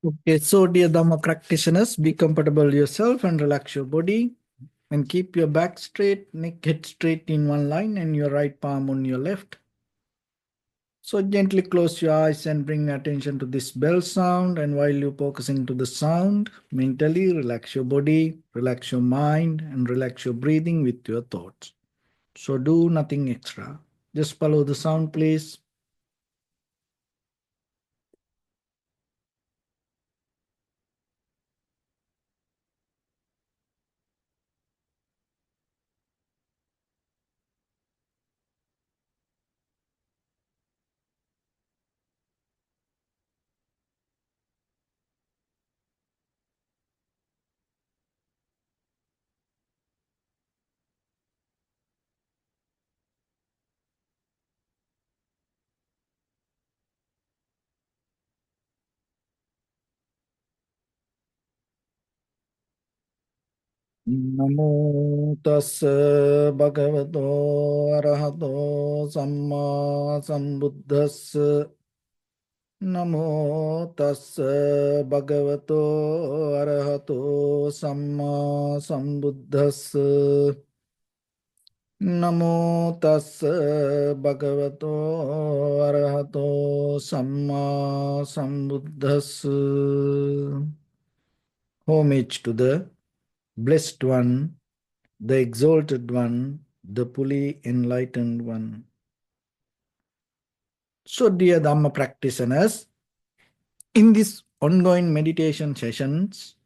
Okay, so dear Dharma practitioners, be comfortable yourself and relax your body and keep your back straight, neck head straight in one line and your right palm on your left. So gently close your eyes and bring attention to this bell sound, and while you're focusing to the sound, mentally relax your body, relax your mind and relax your breathing with your thoughts. So do nothing extra. Just follow the sound, please. नमो तस् भगवतो अरहतो सम्मा सम्बुद्धस् नमो तस् भगवतो अरहतो सम्मा सम्बुद्धस् नमो तस् भगवतो अरहतो सम्मा सम्बुद्धस्. Homage to the Blessed One, the Exalted One, the fully enlightened One. So, dear Dhamma practitioners, in these ongoing meditation sessions,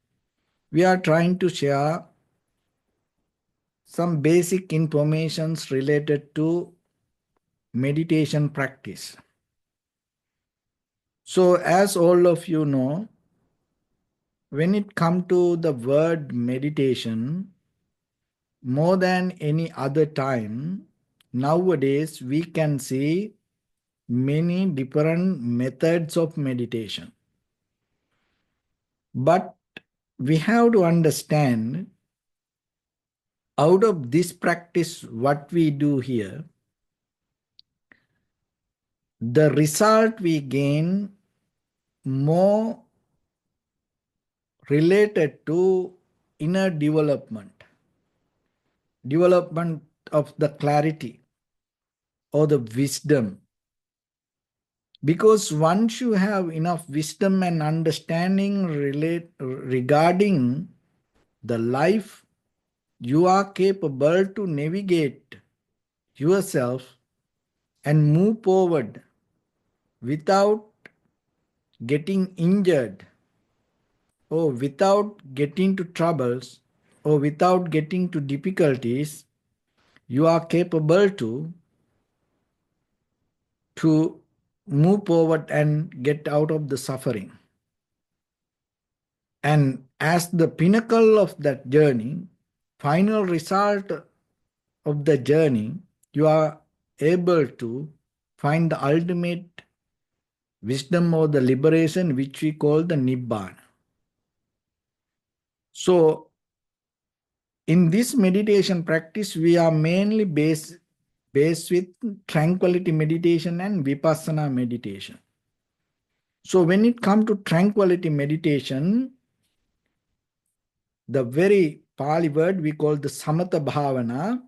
we are trying to share some basic informations related to meditation practice. So, as all of you know, when it comes to the word meditation, more than any other time, nowadays we can see many different methods of meditation. But we have to understand, out of this practice, what we do here, the result we gain more related to inner development of the clarity or the wisdom. Because once you have enough wisdom and understanding regarding the life, you are capable to navigate yourself and move forward without getting injured or without getting to troubles or without getting to difficulties. You are capable to move forward and get out of the suffering. And as the pinnacle of that journey, final result of the journey, you are able to find the ultimate wisdom or the liberation, which we call the Nibbana. So, in this meditation practice, we are mainly based with tranquility meditation and vipassana meditation. So, when it comes to tranquility meditation, the very Pali word we call the samatha bhavana.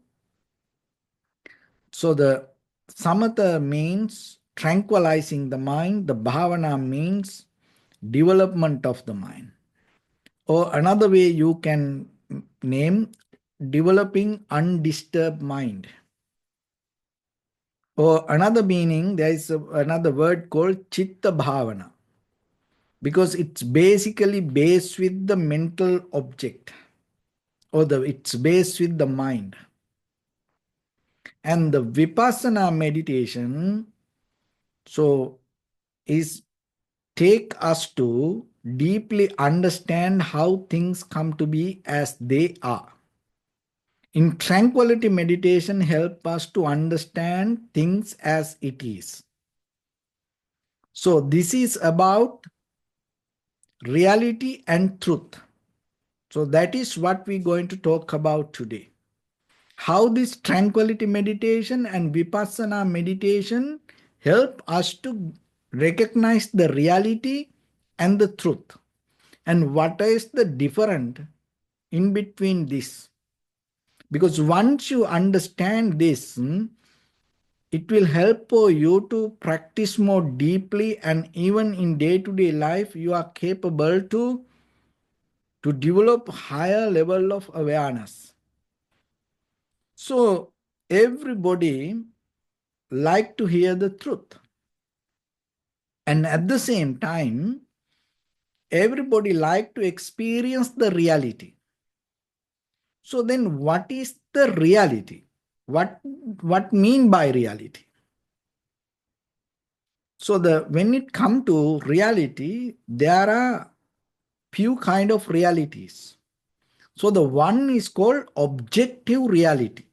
So, the samatha means tranquilizing the mind, the bhavana means development of the mind. Or another way you can name, developing undisturbed mind. Or another meaning, there is another word called chitta bhavana, because it's basically based with the mental object, or it's based with the mind. And the vipassana meditation, so, is take us to deeply understand how things come to be as they are. In tranquility meditation help us to understand things as it is. So this is about reality and truth. So that is what we're going to talk about today. How this tranquility meditation and vipassana meditation help us to recognize the reality and the truth. And what is the difference in between this? Because once you understand this, it will help for you to practice more deeply, and even in day-to-day life, you are capable to develop higher level of awareness. So everybody like to hear the truth. And at the same time, everybody like to experience the reality. So then what is the reality? What mean by reality? So when it come to reality, there are few kind of realities. So the one is called objective reality.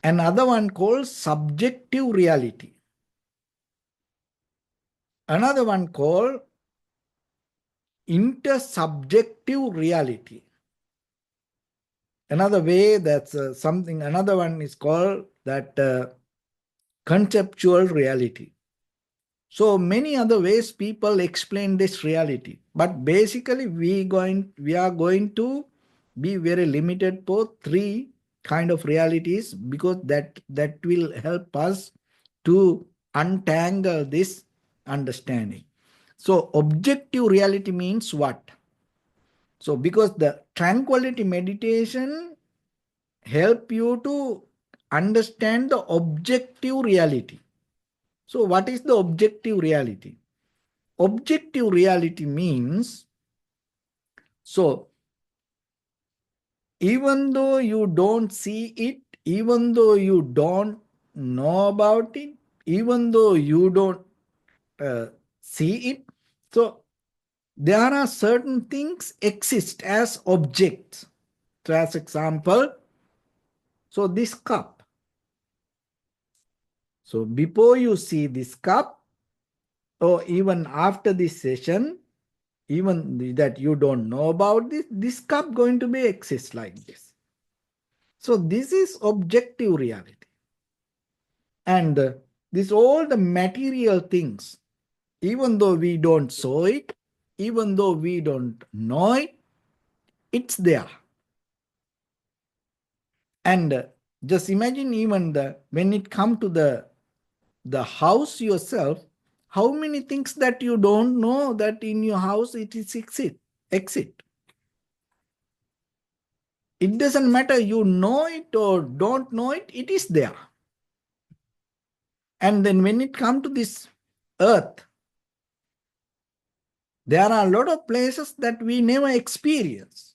Another one called subjective reality. Another one called intersubjective reality. Another way, that's something, another one is called that conceptual reality. So many other ways people explain this reality, but basically we are going to be very limited for three kind of realities, because that will help us to untangle this understanding. So objective reality means what? So because the tranquility meditation help you to understand the objective reality. So what is the objective reality? Objective reality means, so even though you don't see it, even though you don't know about it, even though you don't see it, so there are certain things exist as objects. So as example, so this cup. So before you see this cup, or even after this session, even that you don't know about this cup going to be exist like this. So this is objective reality. And this all the material things, even though we don't saw it, even though we don't know it, it's there. And just imagine, even when it come to the house yourself, how many things that you don't know that in your house it is exit. It doesn't matter you know it or don't know it, it is there. And then when it comes to this earth, there are a lot of places that we never experience,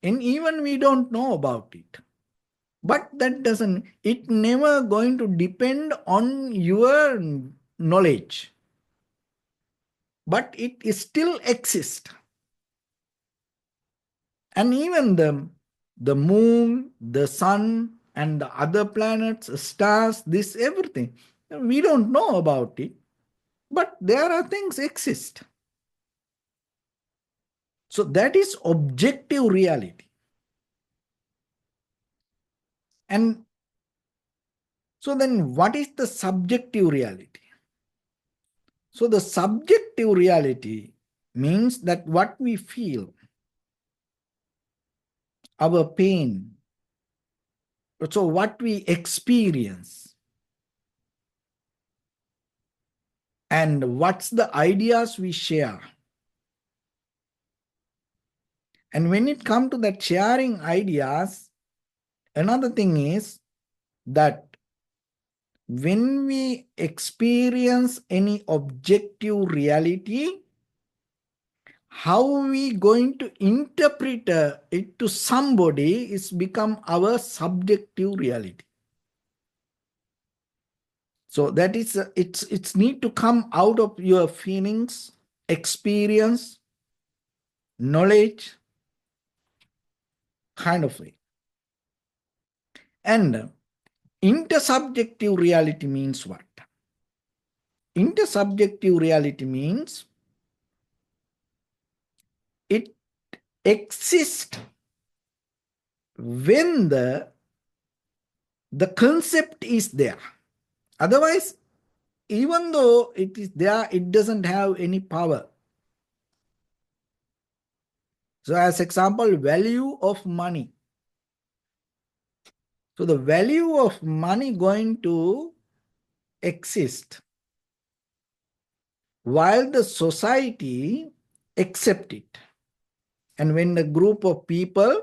and even we don't know about it. But that doesn't, it never going to depend on your knowledge, but it is still exists. And even the moon, the sun, and the other planets, stars, this everything, we don't know about it, but there are things exist. So that is objective reality. And so then what is the subjective reality? So the subjective reality means that what we feel, our pain, so what we experience, and what's the ideas we share. And when it comes to that sharing ideas, another thing is that when we experience any objective reality, how we going to interpret it to somebody is become our subjective reality. So that is it's need to come out of your feelings, experience, knowledge, kind of way. And intersubjective reality means what? Intersubjective reality means it exists when the concept is there. Otherwise, even though it is there, it doesn't have any power. So as example, value of money. So the value of money going to exist while the society accept it. And when the group of people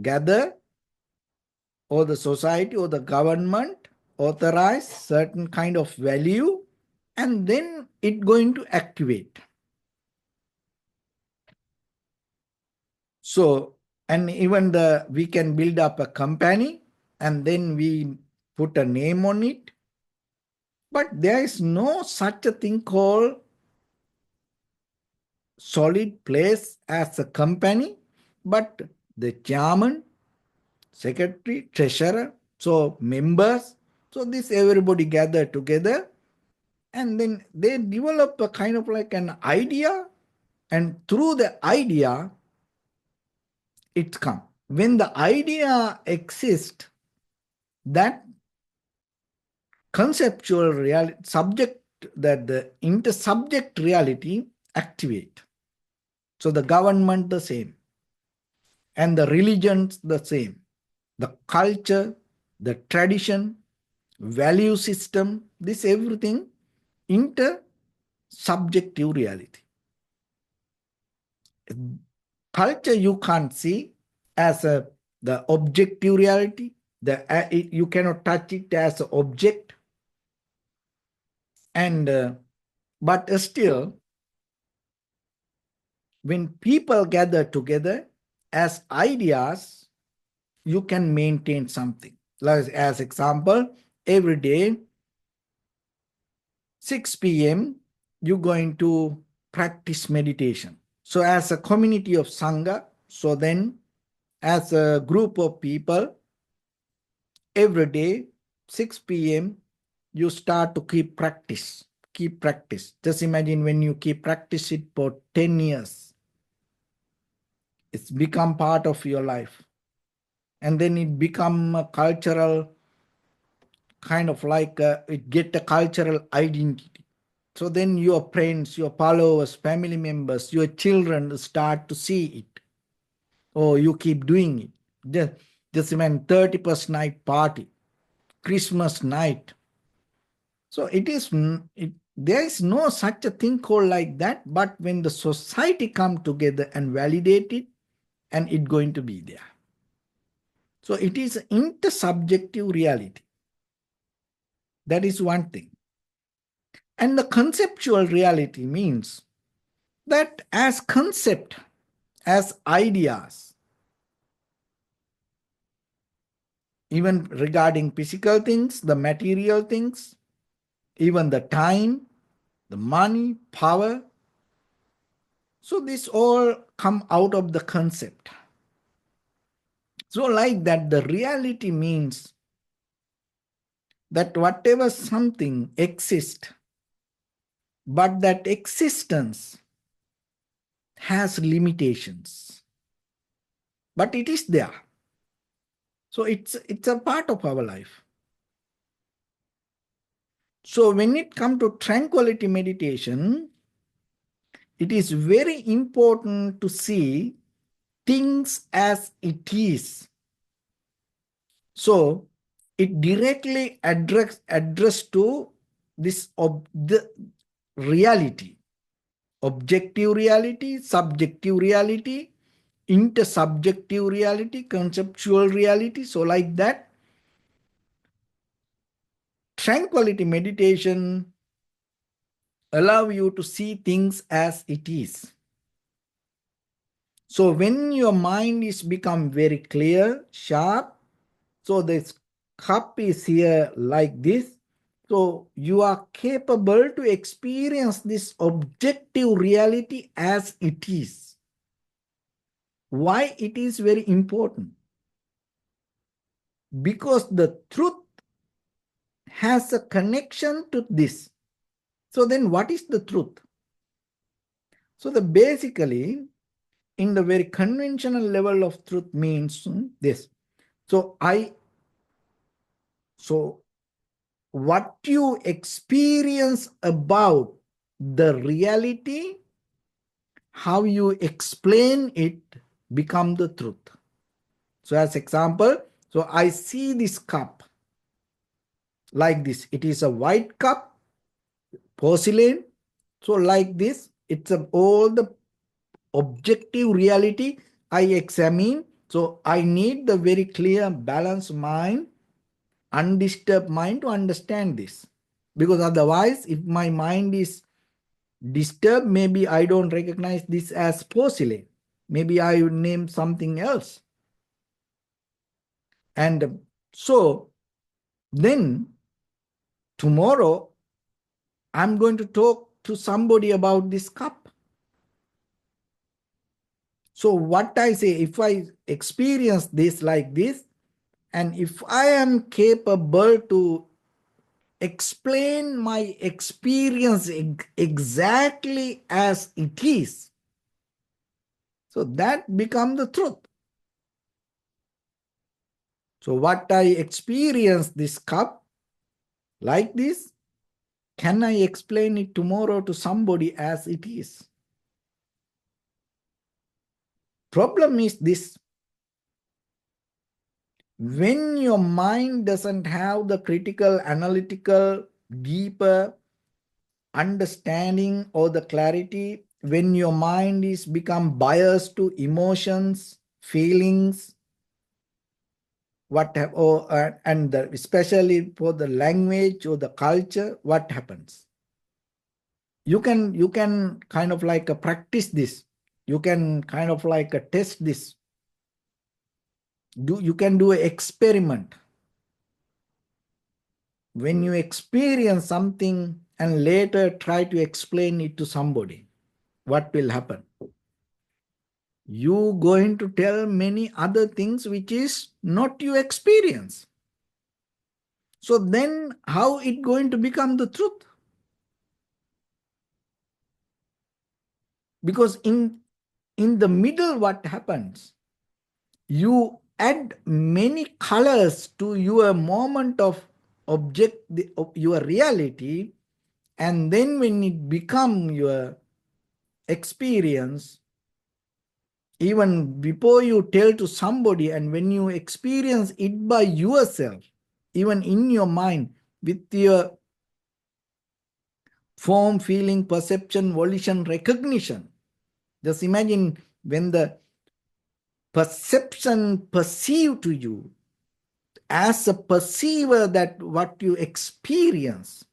gather, or the society or the government authorize certain kind of value, and then it going to activate. So, and even we can build up a company and then we put a name on it, but there is no such a thing called solid place as a company, but the chairman, secretary, treasurer, so members, so this everybody gather together, and then they develop a kind of like an idea, and through the idea it comes. When the idea exists, that conceptual reality subject, that the intersubject reality activate. So the government the same, and the religions the same, the culture, the tradition, value system, this everything intersubjective reality. Culture you can't see as the objective reality. You cannot touch it as an object, and but still, when people gather together as ideas, you can maintain something. Like, as example, every day 6 p.m. you're going to practice meditation. So as a community of Sangha, so then as a group of people, every day 6 p.m. you start to keep practice. Just imagine when you keep practice it for 10 years, it's become part of your life, and then it become a cultural kind of like it get a cultural identity. So then your friends, your followers, family members, your children start to see it. Oh, you keep doing it. Just imagine 31st night party, Christmas night. So there is no such a thing called like that, but when the society come together and validate it, and it going to be there. So it is intersubjective reality. That is one thing. And the conceptual reality means that as concept, as ideas, even regarding physical things, the material things, even the time, the money, power. So this all come out of the concept. So like that, the reality means that whatever something exists, but that existence has limitations, but it is there. So it's a part of our life. So when it comes to tranquility meditation, it is very important to see things as it is. So it directly address to this the reality, objective reality, subjective reality, intersubjective reality, conceptual reality. So like that, tranquility meditation allow you to see things as it is. So when your mind is become very clear, sharp, so this cup is here like this, so you are capable to experience this objective reality as it is. Why it is very important? Because the truth has a connection to this. So then what is the truth? So the basically, in the very conventional level of truth means this. So what you experience about the reality how you explain it become the truth. So as example, so I see this cup like this. It is a white cup, porcelain. So like this, it's all the objective reality I examine. So I need the very clear, balanced mind, undisturbed mind to understand this. Because otherwise, if my mind is disturbed, maybe I don't recognize this as porcelain. Maybe I would name something else. And so then tomorrow, I'm going to talk to somebody about this cup. So what I say, if I experience this like this, and if I am capable to explain my experience exactly as it is, so that becomes the truth. So what I experience this cup like this, can I explain it tomorrow to somebody as it is? Problem is this: when your mind doesn't have the critical, analytical, deeper understanding or the clarity, when your mind is become biased to emotions, feelings, what have, or and especially for the language or the culture, what happens? You can kind of like practice this. You can kind of like test this. You can do an experiment. When you experience something and later try to explain it to somebody, what will happen? You going to tell many other things which is not your experience. So then how it going to become the truth? Because in the middle, what happens? You add many colors to your moment of your reality, and then when it become your experience, even before you tell to somebody, and when you experience it by yourself, even in your mind, with your form, feeling, perception, volition, recognition, just imagine when the perception perceive to you as a perceiver, that what you experience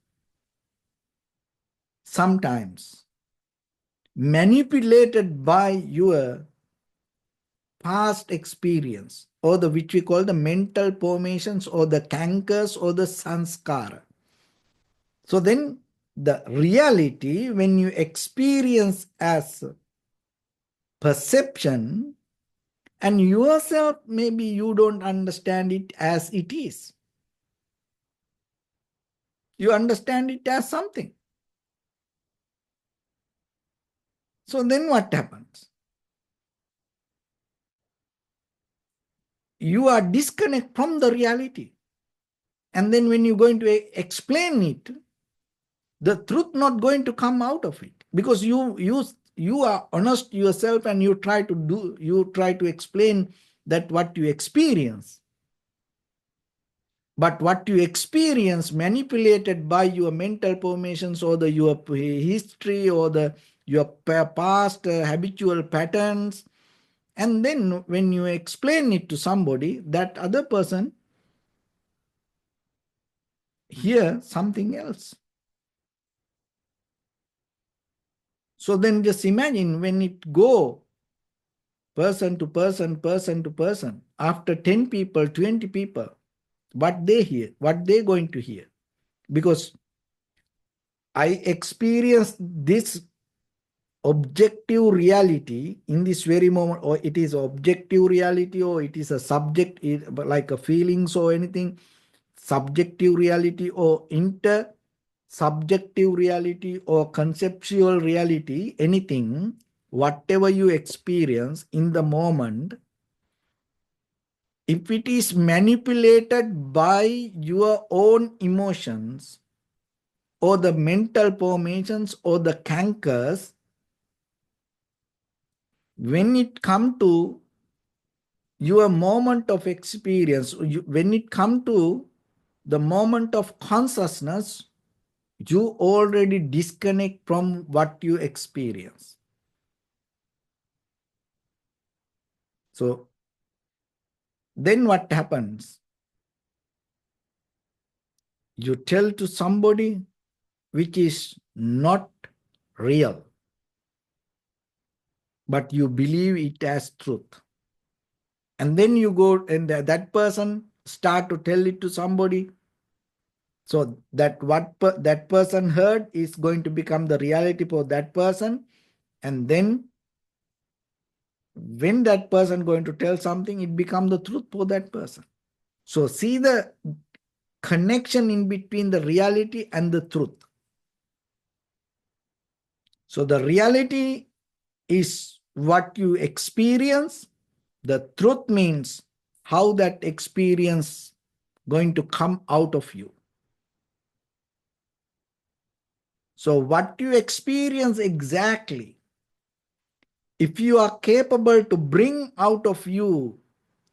sometimes manipulated by your past experience, or the which we call the mental formations or the cankers or the sanskara. So then the reality, when you experience as perception, and yourself, maybe you don't understand it as it is. You understand it as something. So then what happens? You are disconnected from the reality. And then when you're going to explain it, the truth not going to come out of it, because you are honest yourself, and you try to explain that what you experience. But what you experience manipulated by your mental formations, or your history, or your past habitual patterns, and then when you explain it to somebody, that other person hear something else. So then just imagine when it go person to person, person to person, after 10 people, 20 people, what they hear, what they going to hear. Because I experienced this objective reality in this very moment, or it is objective reality, or it is a subject, like a feelings or anything, subjective reality, or subjective reality, or conceptual reality, anything, whatever you experience in the moment, if it is manipulated by your own emotions, or the mental formations, or the cankers, when it come to your moment of experience, when it come to the moment of consciousness, you already disconnect from what you experience. So then what happens? You tell to somebody which is not real, but you believe it as truth. And then you go and that person start to tell it to somebody. So that what that person heard is going to become the reality for that person. And then when that person going to tell something, it becomes the truth for that person. So see the connection in between the reality and the truth. So the reality is what you experience. The truth means how that experience going to come out of you. So what you experience exactly, if you are capable to bring out of you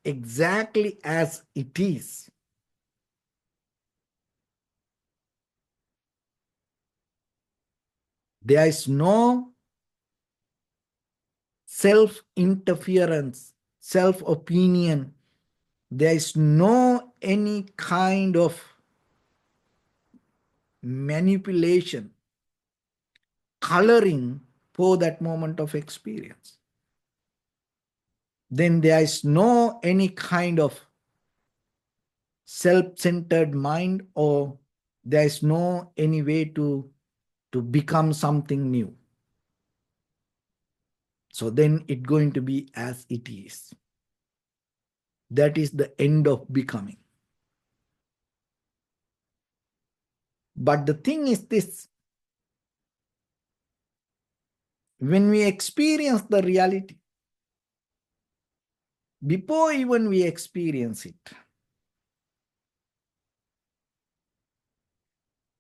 exactly as it is, there is no self-interference, self-opinion. There is no any kind of manipulation, coloring for that moment of experience. Then there is no any kind of self-centered mind, or there is no any way to become something new. So then it's going to be as it is. That is the end of becoming. But the thing is this, when we experience the reality, before even we experience it,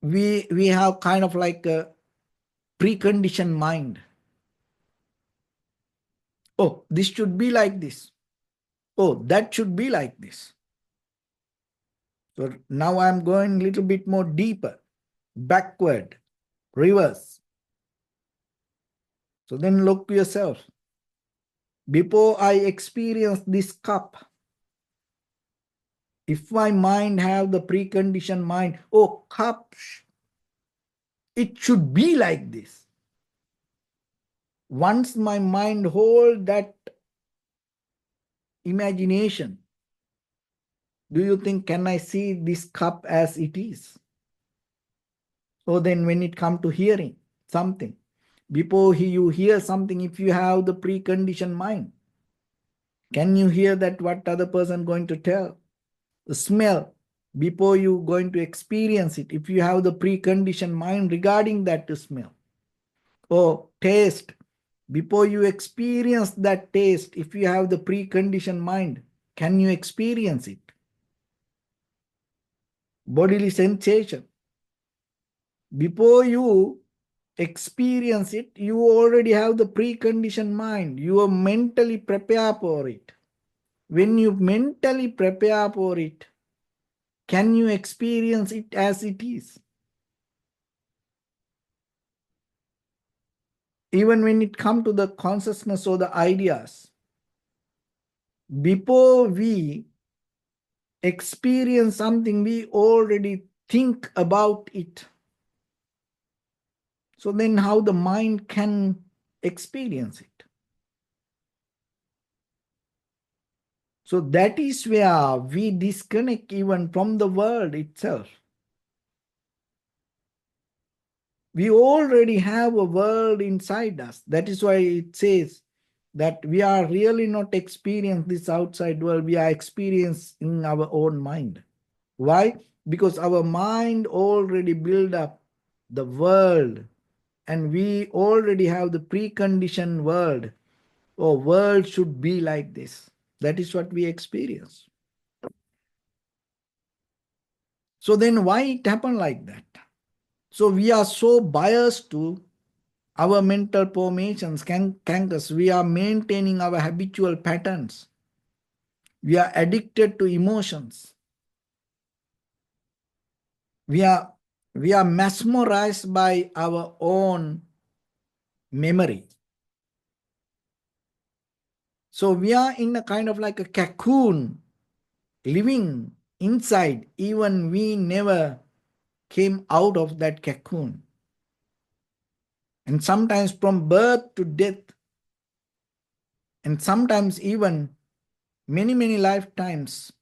we have kind of like a preconditioned mind. Oh, this should be like this. Oh, that should be like this. So now I'm going a little bit more deeper, backward, reverse. So then look to yourself. Before I experience this cup, if my mind have the preconditioned mind, oh, cup, it should be like this. Once my mind hold that imagination, do you think, can I see this cup as it is? So then when it come to hearing something, before you hear something, if you have the preconditioned mind, can you hear that what other person going to tell? The smell, before you going to experience it, if you have the preconditioned mind regarding that smell. Or taste, before you experience that taste, if you have the preconditioned mind, can you experience it? Bodily sensation, before you experience it, you already have the preconditioned mind. You are mentally prepared for it. When you mentally prepare for it, can you experience it as it is? Even when it comes to the consciousness or the ideas, before we experience something, we already think about it. So then how the mind can experience it? So that is where we disconnect even from the world itself. We already have a world inside us. That is why it says that we are really not experiencing this outside world. We are experiencing our own mind. Why? Because our mind already built up the world, and we already have the preconditioned world. Oh, world should be like this. That is what we experience. So then why it happened like that? So we are so biased to our mental formations, cankers. We are maintaining our habitual patterns. We are addicted to emotions. We are mesmerized by our own memory. So we are in a kind of like a cocoon, living inside, even we never came out of that cocoon. And sometimes from birth to death, and sometimes even many lifetimes,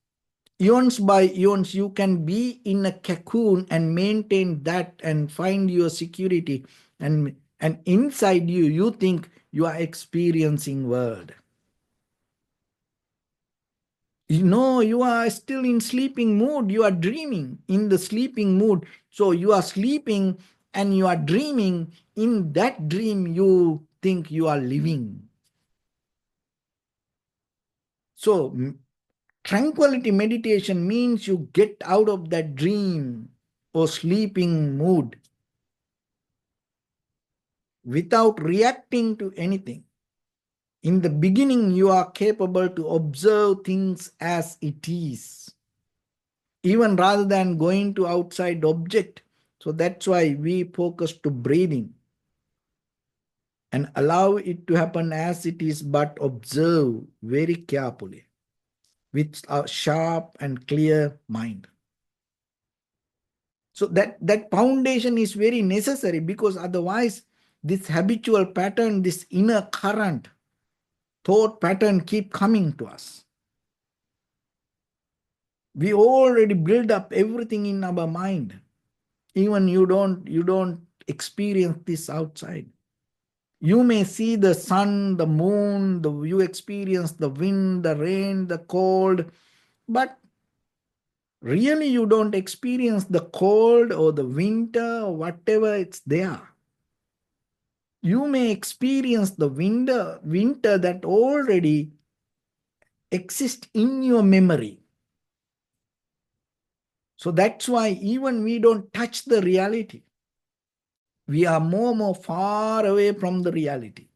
eons by eons, you can be in a cocoon and maintain that and find your security. And inside you, you think you are experiencing world. You know, you are still in sleeping mood. You are dreaming in the sleeping mood. So you are sleeping and you are dreaming. In that dream, you think you are living. So tranquility meditation means you get out of that dream or sleeping mood without reacting to anything. In the beginning, you are capable to observe things as it is, even rather than going to outside object. So that's why we focus to breathing and allow it to happen as it is, but observe very carefully with a sharp and clear mind. So that foundation is very necessary, because otherwise this habitual pattern, this inner current, thought pattern keep coming to us. We already build up everything in our mind. Even you don't experience this outside. You may see the sun, the moon, you experience the wind, the rain, the cold, but really you don't experience the cold or the winter or whatever it's there. You may experience the winter that already exists in your memory. So that's why even we don't touch the reality. We are more far away from the reality.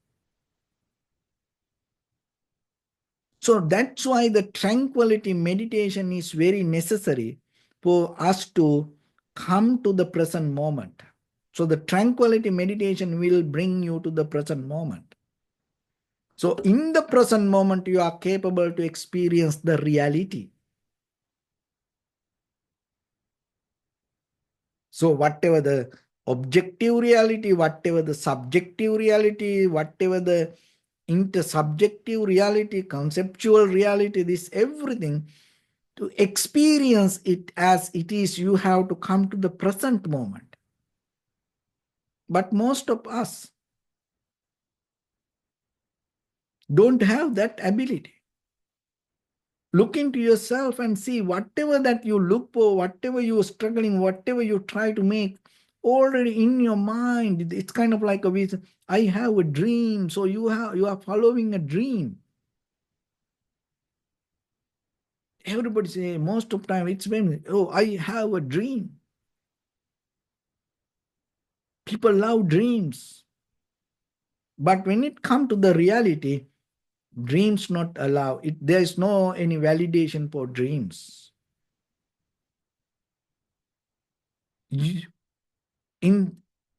So that's why the tranquility meditation is very necessary for us to come to the present moment. So the tranquility meditation will bring you to the present moment. So in the present moment, you are capable to experience the reality. So whatever the objective reality, whatever the subjective reality, whatever the intersubjective reality, conceptual reality, this everything, to experience it as it is, you have to come to the present moment. But most of us don't have that ability. Look into yourself and see whatever that you look for, whatever you are struggling, whatever you try to make, already in your mind. It's kind of like I have a dream. So you are following a dream. Everybody say most of the time it's when, oh, I have a dream. People love dreams. But when it comes to the reality, dreams not allow it. There is no any validation for dreams. In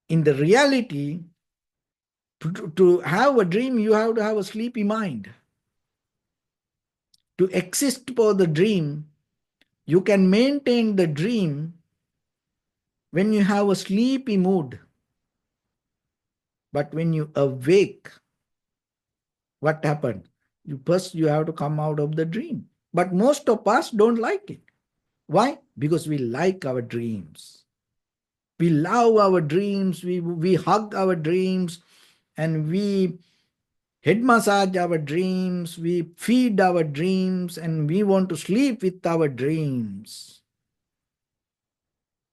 the reality, to have a dream, you have to have a sleepy mind. To exist for the dream, you can maintain the dream when you have a sleepy mood. But when you awake, what happened? First you have to come out of the dream. But most of us don't like it. Why? Because we like our dreams. We love our dreams. We hug our dreams, and we head massage our dreams. We feed our dreams, and we want to sleep with our dreams.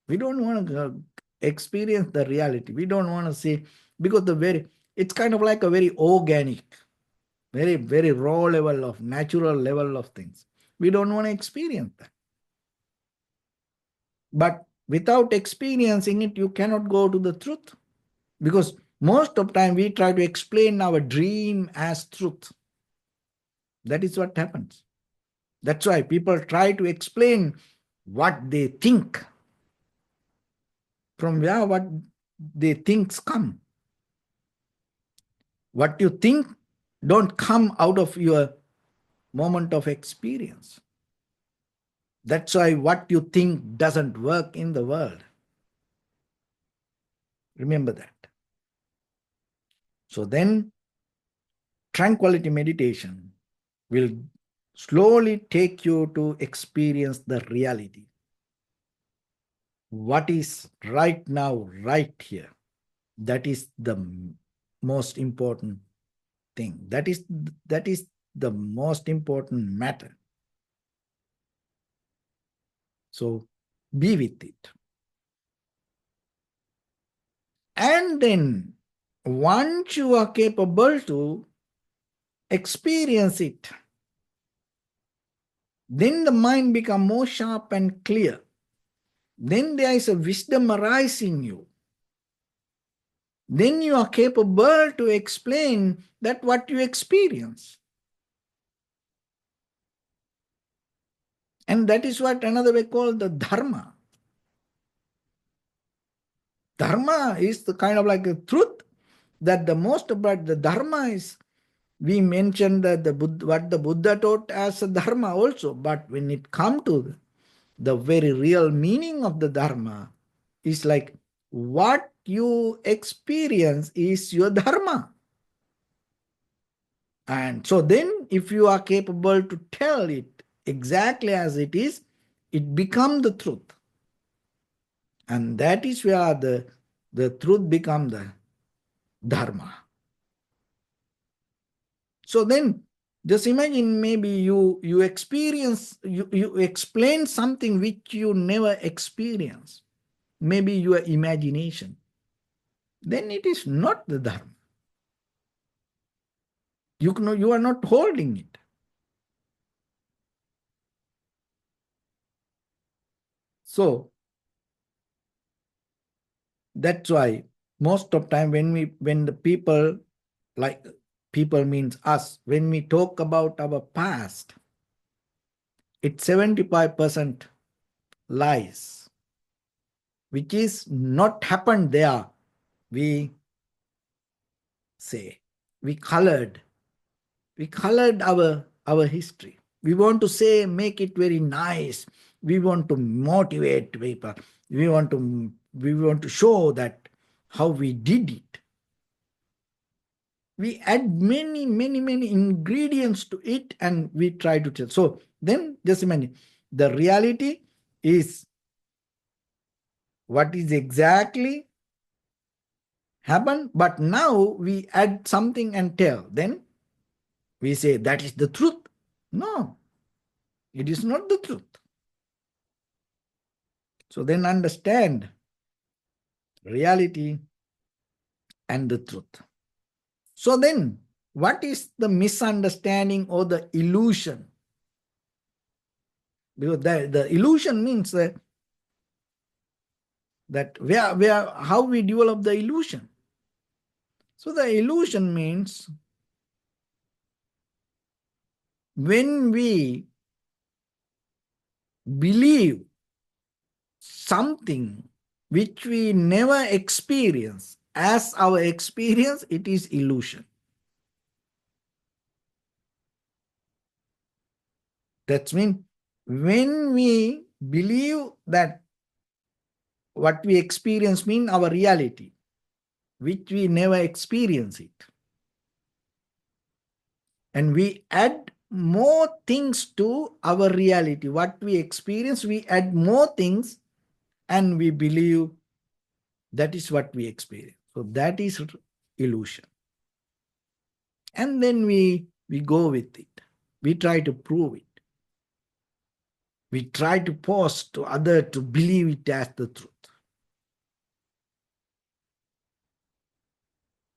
We don't want to experience the reality. We don't want to see, because it's kind of like a very organic, very raw level of natural level of things. We don't want to experience that. But without experiencing it, you cannot go to the truth, because Most of the time we try to explain our dream as truth. That is what happens. That's why people try to explain what they think, from where what they thinks come. What you think don't come out of your moment of experience. That's why what you think doesn't work in the world. Remember that. So then tranquility meditation will slowly take you to experience the reality. What is right now, right here? That is the most important thing. That is the most important matter. So be with it. And then once you are capable to experience it, then the mind becomes more sharp and clear. Then there is a wisdom arising in you. Then you are capable to explain that what you experience. And that is what another way called the Dharma. Dharma is the kind of like a truth that the most about the Dharma is. We mentioned that what the Buddha taught as a Dharma also, but when it comes to the very real meaning of the Dharma, is like what you experience is your Dharma. And so then if you are capable to tell it exactly as it is, it becomes the truth. And that is where the truth becomes the Dharma. So then just imagine maybe you experience, you explain something which you never experienced, maybe your imagination. Then it is not the Dharma. You are not holding it. So that's why most of time when the people, like people means us, when we talk about our past, it's 75% lies, which is not happened there. We say we colored our history. We want to say, make it very nice. We want to motivate people. We want to show that how we did it. We add many ingredients to it and we try to tell. So then just imagine, the reality is what is exactly happened, but now we add something and tell. Then we say that is the truth. No, it is not the truth. So then understand reality and the truth. So then, what is the misunderstanding or the illusion? Because the illusion means that how we develop the illusion. So the illusion means when we believe something which we never experience as our experience, it is illusion. That means when we believe that what we experience means our reality, which we never experience it, and we add more things to our reality, what we experience, we add more things and we believe that is what we experience. So that is illusion. And then we go with it. We try to prove it. We try to force to others to believe it as the truth.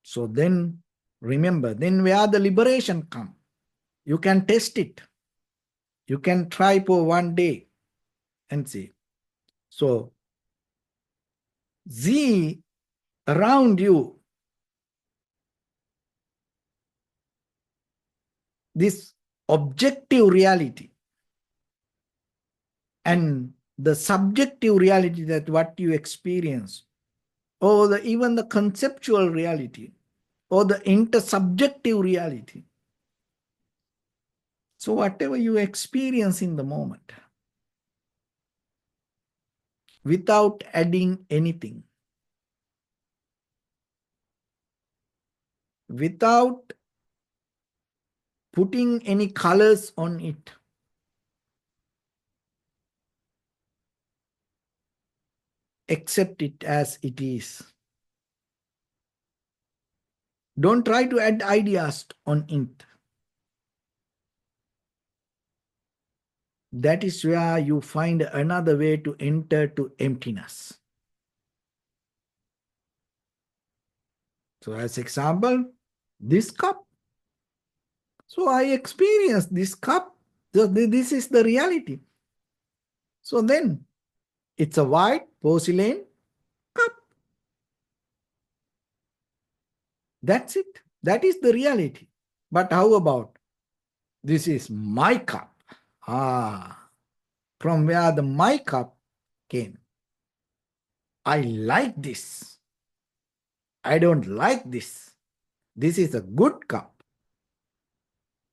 So then remember, then where the liberation come, you can test it. You can try for one day and see. So Z around you this objective reality and the subjective reality, that what you experience, or even the conceptual reality, or the intersubjective reality. So whatever you experience in the moment, without adding anything, without putting any colors on it, accept it as it is. Don't try to add ideas on it. That is where you find another way to enter to emptiness. So as example, this cup. So I experience this cup. So this is the reality. So then it's a white porcelain cup. That's it. That is the reality. But how about this is my cup? From where the my cup came. I like this. I don't like this. This is a good cup.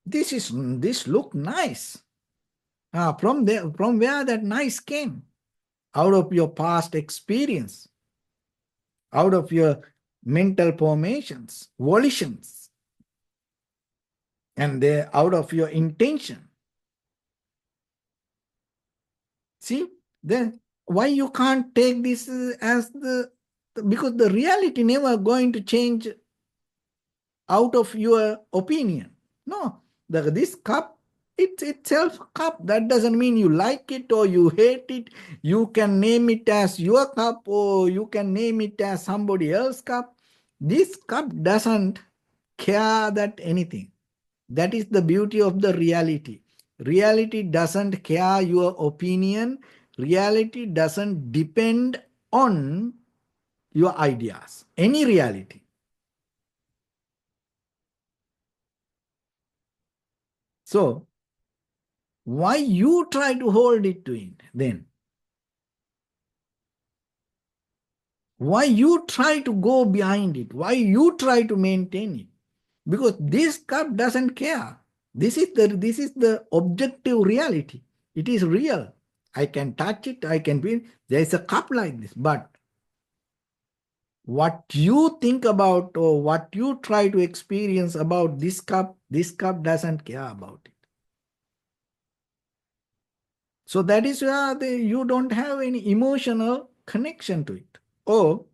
This look nice. From where that nice came? Out of your past experience, out of your mental formations, volitions, and they out of your intention. See, then why you can't take this as because the reality never going to change out of your opinion. No, this cup, it's itself a cup. That doesn't mean you like it or you hate it. You can name it as your cup or you can name it as somebody else's cup. This cup doesn't care that anything. That is the beauty of the reality. Reality doesn't care your opinion. Reality doesn't depend on your ideas. Any reality. So, why you try to hold it to it then? Why you try to go behind it? Why you try to maintain it? Because this cup doesn't care. This is the objective reality. It is real. I can touch it, I can feel. There is a cup like this. But what you think about or what you try to experience about this cup doesn't care about it. So that is where you don't have any emotional connection to it. Or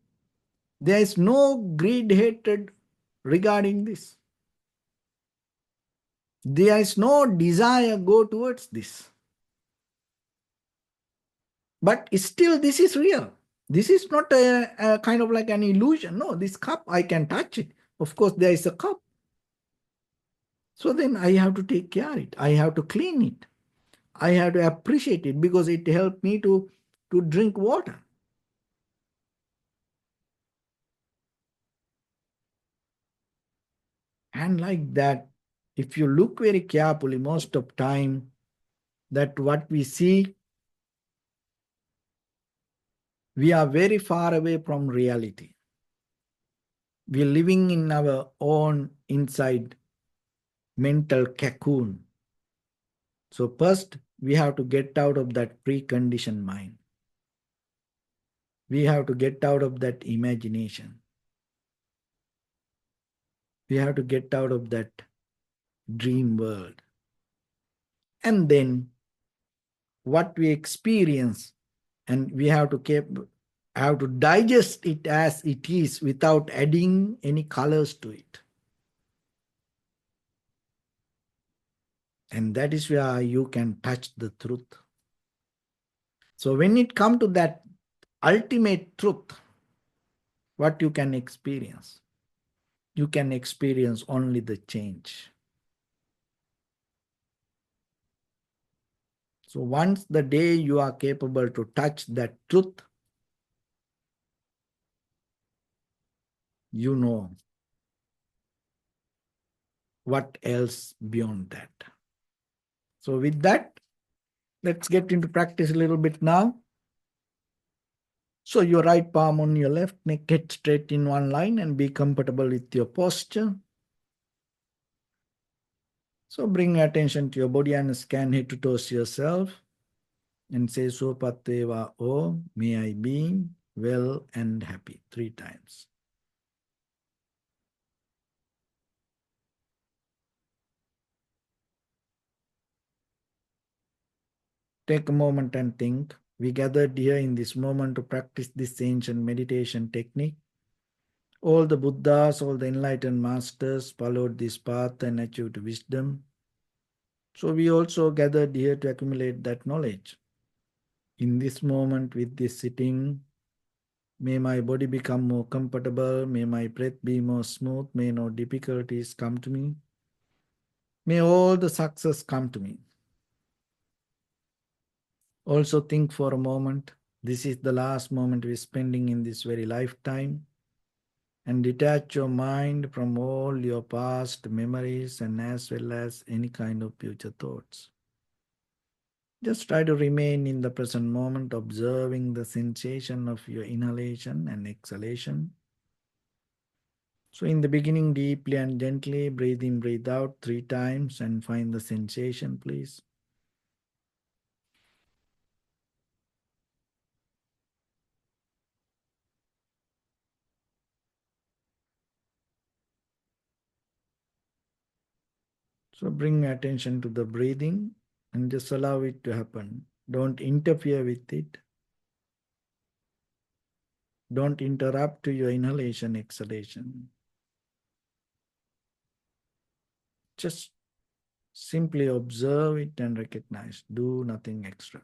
there is no greed, hatred regarding this. There is no desire go towards this. But still this is real. This is not a kind of like an illusion. No, this cup, I can touch it. Of course, there is a cup. So then I have to take care of it. I have to clean it. I have to appreciate it because it helped me to drink water. And like that, if you look very carefully, most of time, that what we see, we are very far away from reality. We are living in our own inside mental cocoon. So first, we have to get out of that preconditioned mind. We have to get out of that imagination. We have to get out of that dream world. And then what we experience, and we have to digest it as it is without adding any colors to it. And that is where you can touch the truth. So when it comes to that ultimate truth, what you can experience only the change. So once the day you are capable to touch that truth, you know What else beyond that? So with that, let's get into practice a little bit now. So your right palm on your left, neck head straight in one line and be comfortable with your posture. So bring attention to your body and scan head to toes yourself and say Sopateva O, may I be well and happy 3 times. Take a moment and think. We gathered here in this moment to practice this ancient meditation technique. All the Buddhas, all the enlightened masters followed this path and achieved wisdom. So we also gathered here to accumulate that knowledge. In this moment, with this sitting, may my body become more comfortable. May my breath be more smooth. May no difficulties come to me. May all the success come to me. Also think for a moment. This is the last moment we're spending in this very lifetime. And detach your mind from all your past memories and as well as any kind of future thoughts. Just try to remain in the present moment, observing the sensation of your inhalation and exhalation. So in the beginning, deeply and gently, breathe in, breathe out 3 times and find the sensation, please. So bring attention to the breathing and just allow it to happen. Don't interfere with it. Don't interrupt your inhalation, exhalation. Just simply observe it and recognize. Do nothing extra.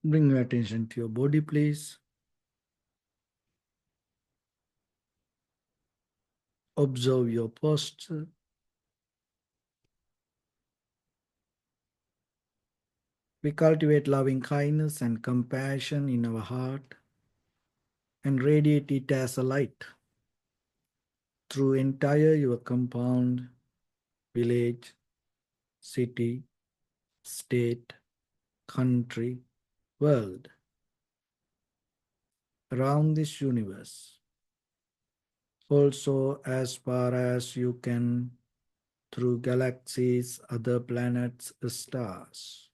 Bring your attention to your body, please. Observe your posture. We cultivate loving kindness and compassion in our heart and radiate it as a light through entire your compound, village, city, state, country, world, around this universe. Also, as far as you can, through galaxies, other planets, stars,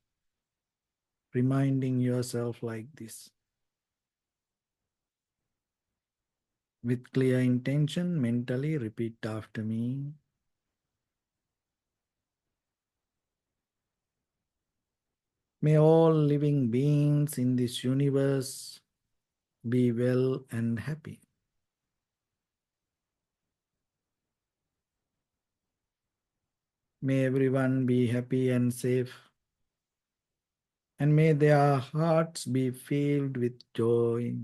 reminding yourself like this. With clear intention, mentally repeat after me. May all living beings in this universe be well and happy. May everyone be happy and safe. And may their hearts be filled with joy.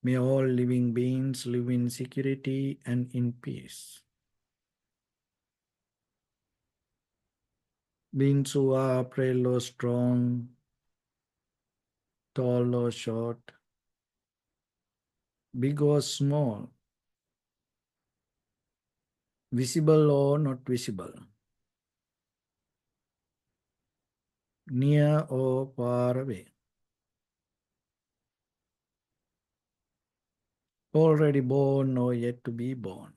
May all living beings live in security and in peace. Beings who are frail or strong, tall or short, big or small, visible or not visible, near or far away, already born or yet to be born.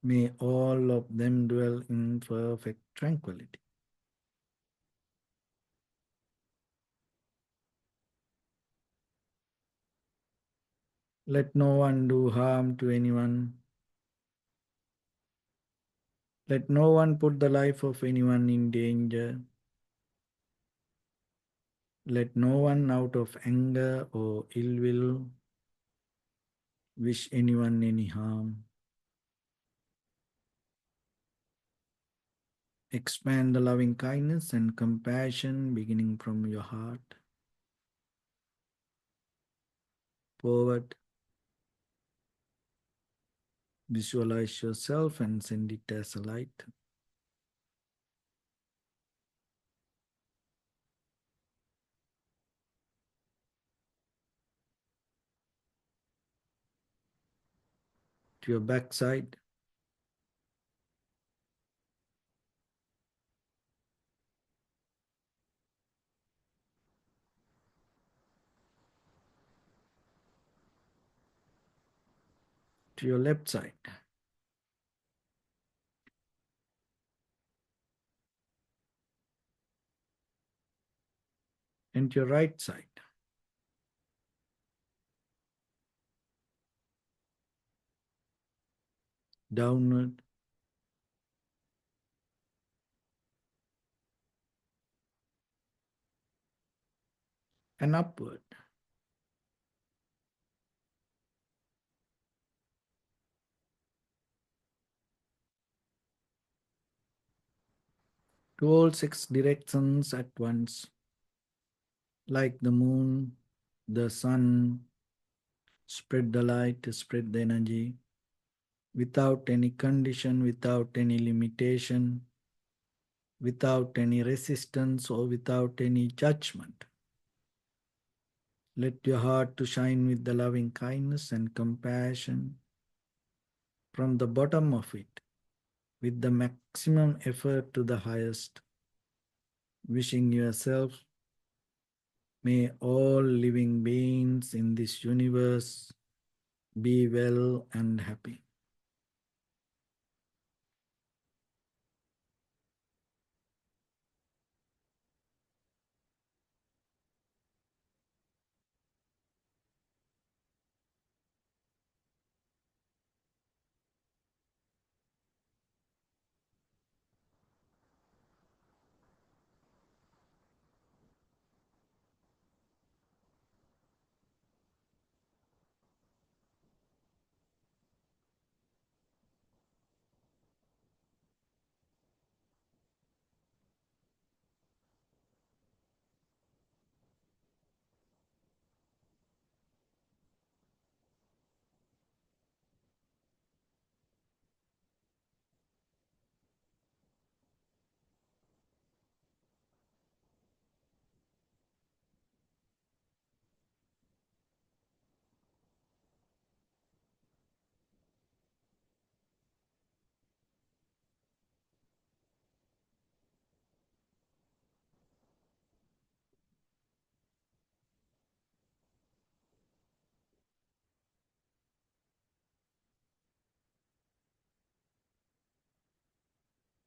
May all of them dwell in perfect tranquility. Let no one do harm to anyone. Let no one put the life of anyone in danger. Let no one out of anger or ill will wish anyone any harm. Expand the loving kindness and compassion beginning from your heart, forward, Visualize yourself and send it as a light to your backside, to your left side, and to your right side. Downward and upward. To all six directions at once, like the moon, the sun, spread the light, spread the energy, without any condition, without any limitation, without any resistance or without any judgment. Let your heart to shine with the loving kindness and compassion from the bottom of it, with the maximum effort to the highest, wishing yourself, may all living beings in this universe be well and happy.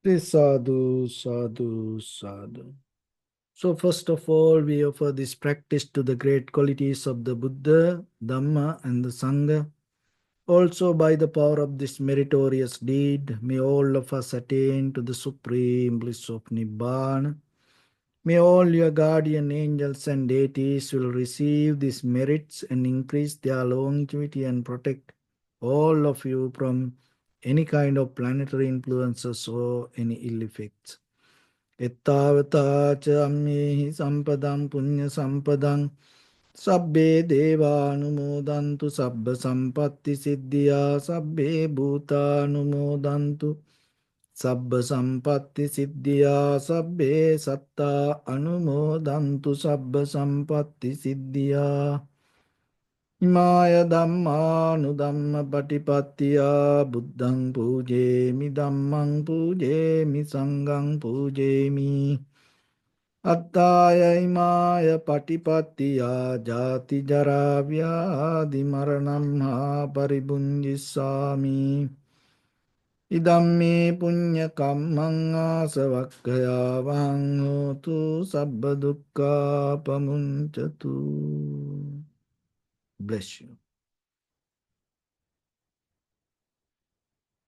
Sadhu, sadhu, sadhu. So, first of all, we offer this practice to the great qualities of the Buddha, Dharma, and the Sangha. Also, by the power of this meritorious deed, may all of us attain to the supreme bliss of Nibbana. May all your guardian angels and deities will receive these merits and increase their longevity and protect all of you from any kind of planetary influences or any ill effects. Ettavata cha ammehi sampadam punya sampadam sabbe deva anumodantu sabba sampatti siddhya sabbe bhuta anumodantu sabba sampatti siddhya sabbe satta anumodantu sabba sampatti siddhya Imaya dhamma patipattiya buddhang pujemi dhammang pujemi sanghang pujemi Attaya imaya patipattiya jati jara vyadhi maranam ha paribunjissami Idamme punya kammang asavakkaya vang hotu sabba dukkha pamuncatu. Bless you.